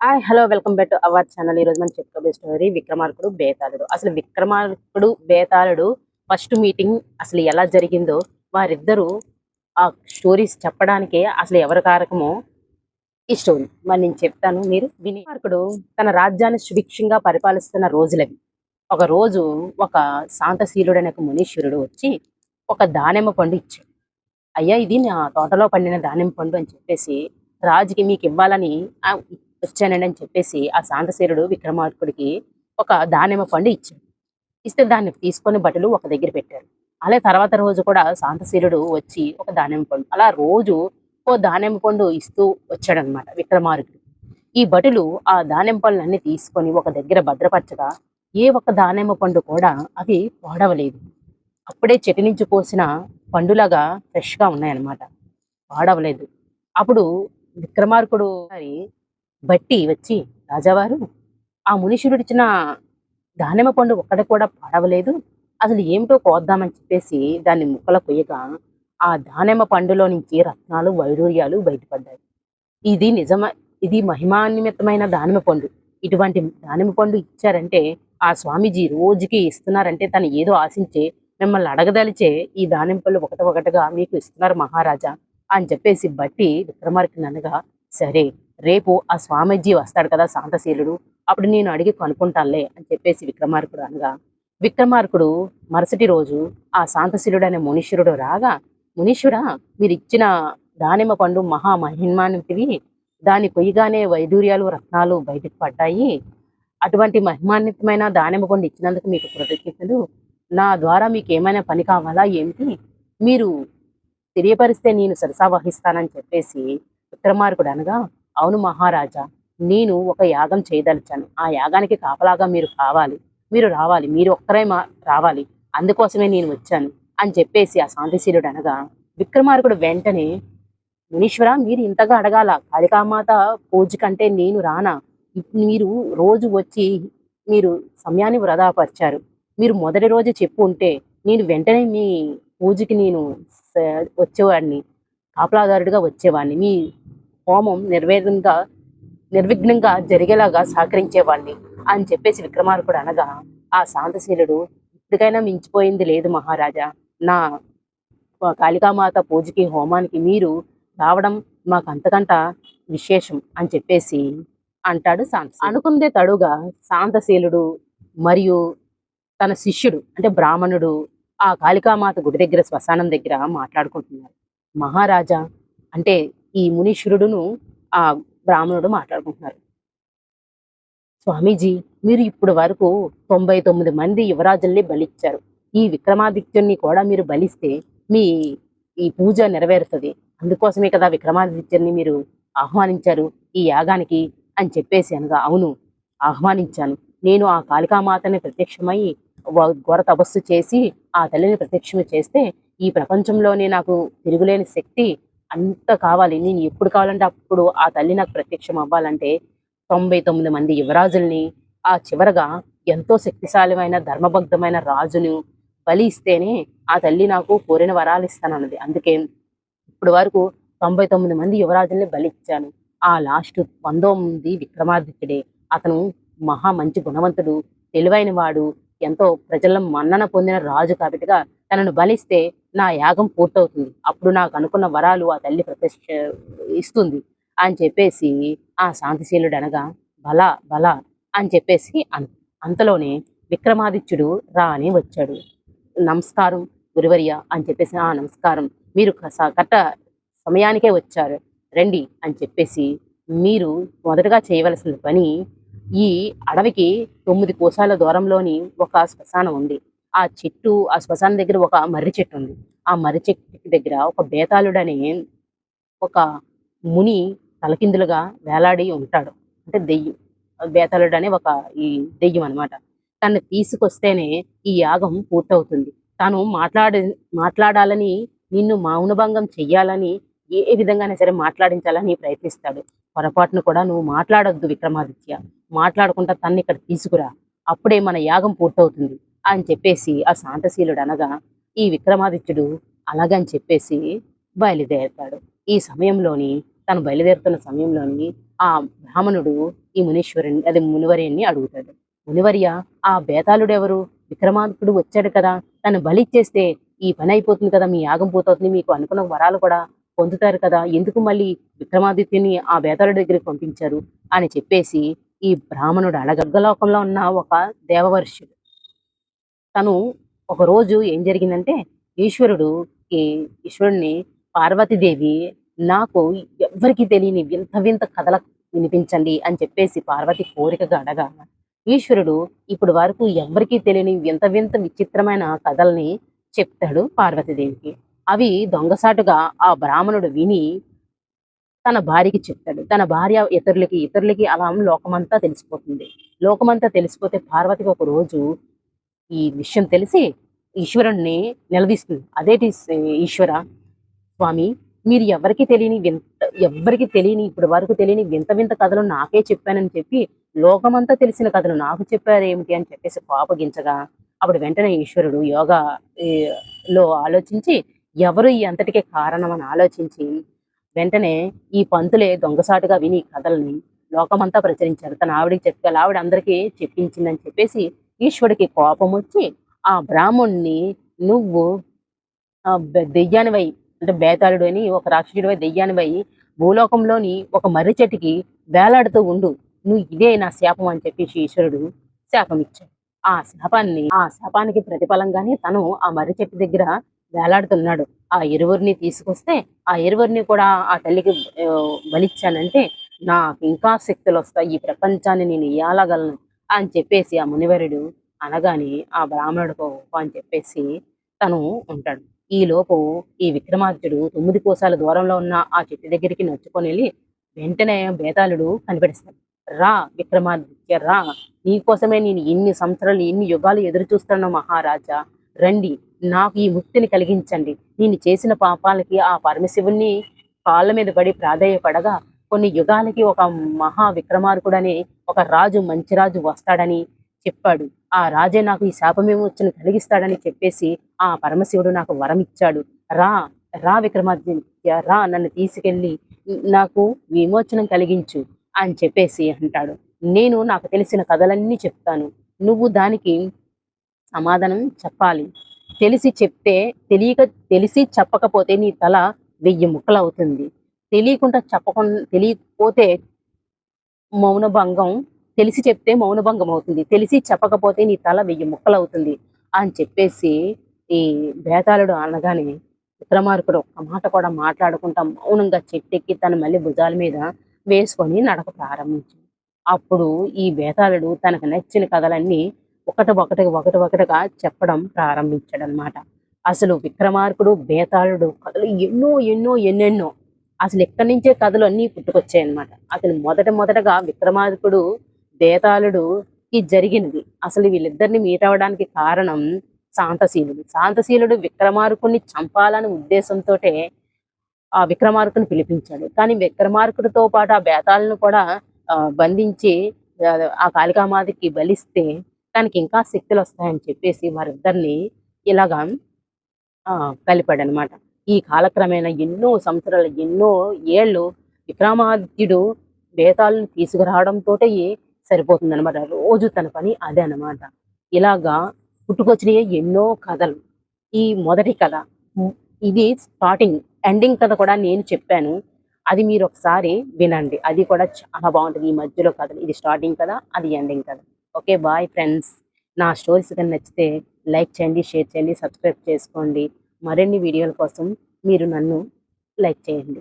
Hello welcome back to our channel. ఈ రోజు మనం చెప్పుకోబోయే స్టోరీ విక్రమార్కుడు బేతాళుడు. అసలు విక్రమార్కుడు బేతాళుడు ఫస్ట్ మీటింగ్ అసలు ఎలా జరిగిందో వారిద్దరూ ఆ స్టోరీస్ చెప్పడానికే అసలు ఎవరు కారకమో ఈ స్టోరీ మరి నేను చెప్తాను, మీరు విని. విక్రమార్కుడు తన రాజ్యాన్ని సుభిక్షంగా పరిపాలిస్తున్న రోజులవి. ఒక రోజు ఒక శాంతశీలుడైన ఒక మునీశ్వరుడు వచ్చి ఒక దానిమ్మ పండు ఇచ్చాడు. అయ్యా, ఇది నా తోటలో పండిన దానిమ్మ పండు అని చెప్పేసి రాజుకి మీకు ఇవ్వాలని ఆ, వచ్చానండి అని చెప్పేసి ఆ శాంతశీరుడు విక్రమార్కుడికి ఒక దానిమ్మ పండు ఇచ్చాడు. ఇస్తే దాన్ని తీసుకొని భటులు ఒక దగ్గర పెట్టారు. అలా తర్వాత రోజు కూడా శాంతశీరుడు వచ్చి ఒక దానిమ్మ పండు అలా రోజు ఓ దానిమ్మ పండు ఇస్తూ వచ్చాడనమాట విక్రమార్కుడు. ఈ భటులు ఆ దానిమ్మ పళ్ళన్నీ తీసుకొని ఒక దగ్గర భద్రపరచగా ఏ ఒక్క దానిమ్మ పండు కూడా అవి పాడవలేదు. అప్పుడే చెట్టు నుంచి కోసిన పండులాగా ఫ్రెష్‌గా ఉన్నాయన్నమాట. పాడవలేదు. అప్పుడు విక్రమార్కుడు గారి బట్టి వచ్చి, రాజావారు, ఆ మునీశ్వరుడిచ్చిన దానిమ్మ పండు ఒక్కటి కూడా పాడవలేదు. అసలు ఏమిటో కోద్దామని చెప్పేసి దాన్ని ముక్కలు కొయ్యగా, ఆ దానిమ్మ పండులో నుంచి రత్నాలు, వైడూర్యాలు బయటపడ్డాయి. ఇది నిజమ ఇది మహిమాన్వితమైన దానిమ్మ పండు. ఇటువంటి దానిమ్మ పండు ఇచ్చారంటే, ఆ స్వామీజీ రోజుకి ఇస్తున్నారంటే తను ఏదో ఆశించి మిమ్మల్ని అడగదలిచే ఈ దానిమ్మ పళ్ళు ఒకటొకటిగా మీకు ఇస్తున్నారు మహారాజా అని చెప్పేసి బట్టి విక్రమార్కుడిని అనగా, సరే, రేపు ఆ స్వామీజీ వస్తాడు కదా శాంతశీలుడు, అప్పుడు నేను అడిగి కనుక్కుంటానులే అని చెప్పేసి విక్రమార్కుడు అనగా, విక్రమార్కుడు మరుసటి రోజు ఆ శాంతశీలుడు అనే మునీశ్వరుడు రాగా, మునీశ్వరా, మీరు ఇచ్చిన దానిమ్మ పండు మహా మహిమాన్వితివి, దాన్ని కొయ్యగానే వైడూర్యాలు, రత్నాలు బయటకు పడ్డాయి. అటువంటి మహిమాన్వితమైన దానిమ్మ పండు ఇచ్చినందుకు మీకు కృతజ్ఞతలు. నా ద్వారా మీకు ఏమైనా పని కావాలా ఏమిటి? మీరు తెలియపరిస్తే నేను సరసా వహిస్తానని చెప్పేసి విక్రమార్కుడు అనగా, అవును మహారాజా, నేను ఒక యాగం చేయదలిచాను. ఆ యాగానికి కాపలాగా మీరు కావాలి. మీరు రావాలి. మీరు ఒక్కరే రావాలి. అందుకోసమే నేను వచ్చాను అని చెప్పేసి ఆ శాంతిశీలుడు అనగా, విక్రమార్కుడు వెంటనే, మునీశ్వర, మీరు ఇంతగా అడగాల, కాళికామాత పూజ కంటే నేను రానా? మీరు రోజు వచ్చి మీరు సమయాన్ని వృధా పరిచారు. మీరు మొదటి రోజు చెప్పు ఉంటే నేను వెంటనే మీ పూజకి నేను వచ్చేవాడిని, కాపలాదారుడిగా వచ్చేవాడిని, మీ హోమం నిర్విఘ్నంగా జరిగేలాగా సహకరించేవాడిని అని చెప్పేసి విక్రమార్కుడు అనగా, ఆ శాంతశీలుడు, ఇప్పటికైనా మించిపోయింది లేదు మహారాజా. నా కాళికామాత పూజకి హోమానికి మీరు రావడం మాకు అంతకంట విశేషం అని చెప్పేసి అంటాడు శాంత. అనుకుందే తడుగా శాంతశీలుడు మరియు తన శిష్యుడు అంటే బ్రాహ్మణుడు ఆ కాళికామాత గుడి దగ్గర శ్మశానం దగ్గర మాట్లాడుకుంటున్నారు. మహారాజా అంటే ఈ మునీశ్వరుడును ఆ బ్రాహ్మణుడు మాట్లాడుకుంటున్నారు. స్వామీజీ, మీరు ఇప్పుడు వరకు 99 మంది యువరాజుల్ని బలిచ్చారు. ఈ విక్రమాదిత్యుణ్ణి కూడా మీరు బలిస్తే మీ ఈ పూజ నెరవేరుతుంది. అందుకోసమే కదా విక్రమాదిత్యుణ్ణి మీరు ఆహ్వానించారు ఈ యాగానికి అని చెప్పేసి అనగా, అవును, ఆహ్వానించాను. నేను ఆ కాళికామాతని ప్రత్యక్షమై ఘోర తపస్సు చేసి ఆ తల్లిని ప్రత్యక్షం చేస్తే ఈ ప్రపంచంలోనే నాకు తిరుగులేని శక్తి అంత కావాలి. నేను ఎప్పుడు కావాలంటే అప్పుడు ఆ తల్లి నాకు ప్రత్యక్షం అవ్వాలంటే 99 మంది యువరాజుల్ని, ఆ చివరగా ఎంతో శక్తిశాలిమైన ధర్మబద్ధమైన రాజును బలి ఇస్తేనే ఆ తల్లి నాకు కోరిన వరాలు ఇస్తానన్నది. అందుకే ఇప్పుడు వరకు 99 మంది యువరాజుల్ని బలి ఇచ్చాను. ఆ లాస్ట్ 100వ విక్రమాదిత్యుడే. అతను మహా మంచి గుణవంతుడు, తెలివైన వాడు, ఎంతో ప్రజల మన్నన పొందిన రాజు కాబట్టిగా తనను బలిస్తే నా యాగం పూర్తవుతుంది. అప్పుడు నాకు అనుకున్న వరాలు ఆ తల్లి ఇస్తుంది అని చెప్పేసి ఆ శాంతిశీలుడు అనగా, బల బల అని చెప్పేసి అంతలోనే విక్రమాదిత్యుడు రా అని వచ్చాడు. నమస్కారం గురువర్య అని చెప్పేసి, ఆ నమస్కారం, మీరు కట్ట సమయానికే వచ్చారు, రండి అని చెప్పేసి, మీరు మొదటగా చేయవలసిన పని, ఈ అడవికి 9 కోసాల దూరంలోని ఒక శ్మశానం ఉంది. ఆ శ్మశానం దగ్గర ఒక మర్రి చెట్టు ఉంది. ఆ మర్రి చెట్టు దగ్గర ఒక బేతాళుడనే ఒక ముని తలకిందులుగా వేలాడి ఉంటాడు. అంటే దెయ్యం. బేతాళుడు అనే ఒక ఈ దెయ్యం అనమాట. తనని తీసుకొస్తేనే ఈ యాగం పూర్తవుతుంది. తాను మాట్లాడాలని, నిన్ను మౌనభంగం చెయ్యాలని, ఏ విధంగానైనా సరే మాట్లాడించాలని ప్రయత్నిస్తాడు. పొరపాటున కూడా నువ్వు మాట్లాడొద్దు విక్రమాదిత్య. మాట్లాడకుండా తన్ని ఇక్కడ తీసుకురా. అప్పుడే మన యాగం పూర్తవుతుంది అని చెప్పేసి ఆ శాంతశీలుడు అనగా, ఈ విక్రమాదిత్యుడు అలాగని చెప్పేసి బయలుదేరతాడు. ఈ సమయంలోని తను బయలుదేరుతున్న సమయంలోని ఆ బ్రాహ్మణుడు ఈ అదే మునివర్యుణ్ణి అడుగుతాడు. మునివర్య, ఆ బేతాళుడెవరు? విక్రమార్కుడు వచ్చాడు కదా! తను బలిచ్చేస్తే ఈ పని అయిపోతుంది కదా! మీ యాగం పూర్తవుతుంది. మీకు అనుకున్న వరాలు కూడా పొందుతారు కదా! ఎందుకు మళ్ళీ విక్రమాదిత్యుని ఆ బేతాళుడి దగ్గరికి పంపించారు? అని చెప్పేసి ఈ బ్రాహ్మణుడు స్వర్గలోకంలో ఉన్న ఒక దేవవర్షుడు. తను ఒకరోజు ఏం జరిగిందంటే, ఈశ్వరుడు ఈ ఈశ్వరుడిని పార్వతీదేవి నాకు ఎవ్వరికీ తెలియని వింత వింత కథలు వినిపించండి అని చెప్పేసి పార్వతి కోరికగా అడగా, ఈశ్వరుడు ఇప్పటి వరకు ఎవ్వరికీ తెలియని వింత వింత విచిత్రమైన కథల్ని చెప్తాడు పార్వతీదేవికి. అవి దొంగసాటుగా ఆ బ్రాహ్మణుడు విని తన భార్యకి చెప్తాడు. తన భార్య ఇతరులకి అలా లోకమంతా తెలిసిపోతుంది. లోకమంతా తెలిసిపోతే పార్వతికి ఒక రోజు ఈ విషయం తెలిసి ఈశ్వరుణ్ణి నిలదీస్తుంది. అదేటి ఈశ్వర స్వామి, మీరు ఎవ్వరికీ తెలియని ఇప్పటి వరకు తెలియని వింత వింత కథలు నాకే చెప్పానని చెప్పి లోకమంతా తెలిసిన కథలు నాకు చెప్పారేమిటి అని చెప్పేసి కోపగించగా, అప్పుడు వెంటనే ఈశ్వరుడు యోగా ఈ లో ఆలోచించి ఎవరు ఈ అంతటికే కారణం అని ఆలోచించి వెంటనే ఈ పంతులే దొంగసాటుగా విని ఈ కథల్ని లోకమంతా ప్రచురించారు. తన ఆవిడకి చెప్పాలి, ఆవిడ అందరికీ చెప్పించిందని చెప్పేసి ఈశ్వరుడికి కోపం వచ్చి ఆ బ్రాహ్మణ్ణి నువ్వు దెయ్యానివై అంటే బేతాళుడు అని ఒక రాక్షసుడివై దెయ్యానివై భూలోకంలోని ఒక మర్రి చెట్టుకి వేలాడుతూ ఉండు. నువ్వు ఇదే నా శాపం అని చెప్పేసి ఈశ్వరుడు శాపం ఇచ్చాడు. ఆ శాపానికి ప్రతిఫలంగానే తను ఆ మర్రి చెట్టు దగ్గర వేలాడుతున్నాడు. ఆ ఇరువురిని తీసుకొస్తే ఆ ఇరువురిని కూడా ఆ తల్లికి బలిచ్చానంటే నాకు ఇంకా శక్తులు వస్తాయి, ఈ ప్రపంచాన్ని నేను ఏలగలను అని చెప్పేసి ఆ మునివరుడు అనగానే ఆ బ్రాహ్మణుడితో అని చెప్పేసి తను ఉంటాడు. ఈలోపు ఈ విక్రమార్జుడు 9 కోసాల దూరంలో ఉన్న ఆ చెట్టు దగ్గరికి నడుచుకొని వెళ్ళి వెంటనే బేతాళుడు కనిపెడతాడు. రా విక్రమాదిత్య రా, నీకోసమే నేను ఇన్ని సంవత్సరాలు ఇన్ని యుగాలు ఎదురు చూస్తున్నా మహారాజా, రండి నాకు ఈ ముక్తిని కలిగించండి. నేను చేసిన పాపాలకి ఆ పరమశివుణ్ణి కాళ్ళ మీద పడి ప్రాధేయపడగా కొన్ని యుగాలకి ఒక మహా విక్రమార్కుడని ఒక రాజు మంచి రాజు వస్తాడని చెప్పాడు. ఆ రాజే నాకు ఈ శాపవిమోచన కలిగిస్తాడని చెప్పేసి ఆ పరమశివుడు నాకు వరం ఇచ్చాడు. రా రా విక్రమాదిత్య రా, నన్ను తీసుకెళ్ళి నాకు విమోచనం కలిగించు అని చెప్పేసి అంటాడు. నేను నాకు తెలిసిన కథలన్నీ చెప్తాను, నువ్వు దానికి సమాధానం చెప్పాలి. తెలిసి చెప్తే తెలిసి చెప్పకపోతే నీ తల 1000 ముక్కలవుతుంది. తెలియకపోతే మౌనభంగం తెలిసి చెప్తే మౌనభంగం అవుతుంది. తెలిసి చెప్పకపోతే నీ తల 1000 ముక్కలవుతుంది అని చెప్పేసి ఈ బేతాళుడు అనగానే విక్రమార్కుడు ఒక్క మాట కూడా మాట్లాడకుండా మౌనంగా చెట్టెక్కి తన మళ్ళీ భుజాల మీద వేసుకొని నడక ప్రారంభించాడు. అప్పుడు ఈ బేతాళుడు తనకు నచ్చిన కథలన్నీ ఒకటిగా చెప్పడం ప్రారంభించాడనమాట. అసలు విక్రమార్కుడు బేతాళుడు కథలు ఎన్నెన్నో అసలు ఎక్కడి నుంచే కథలు అన్నీ పుట్టుకొచ్చాయన్నమాట. అసలు మొదటగా విక్రమార్కుడు బేతాళుడుకి జరిగినది అసలు వీళ్ళిద్దరిని మీట్ అవ్వడానికి కారణం శాంతశీలుడు విక్రమార్కుడిని చంపాలనే ఉద్దేశంతోటే ఆ విక్రమార్కుని పిలిపించాడు. కానీ విక్రమార్కుడితో పాటు ఆ బేతాళును కూడా బంధించి ఆ కాళికామాతకి బలిస్తే తనకి ఇంకా శక్తులు వస్తాయని చెప్పేసి వారిద్దరిని ఇలాగా కలిపాడనమాట. ఈ కాలక్రమేణా ఎన్నో సంవత్సరాలు ఎన్నో ఏళ్ళు విక్రమాదిత్యుడు బేతాళుని తీసుకురావడంతోటే సరిపోతుందనమాట. రోజు తన పని అదే అనమాట. ఇలాగా పుట్టుకొచ్చినాయి ఎన్నో కథలు. ఈ మొదటి కథ ఇది స్టార్టింగ్. ఎండింగ్ కథ కూడా నేను చెప్పాను, అది మీరు ఒకసారి వినండి. అది కూడా చాలా బాగుంటుంది. ఈ మధ్యలో కథలు ఇది స్టార్టింగ్ కదా, అది ఎండింగ్ కదా. Okay bye friends. నా స్టోరీస్ కానీ నచ్చితే లైక్ చేయండి, షేర్ చేయండి, సబ్స్క్రైబ్ చేసుకోండి. మరిన్ని వీడియోల కోసం మీరు నన్ను లైక్ చేయండి.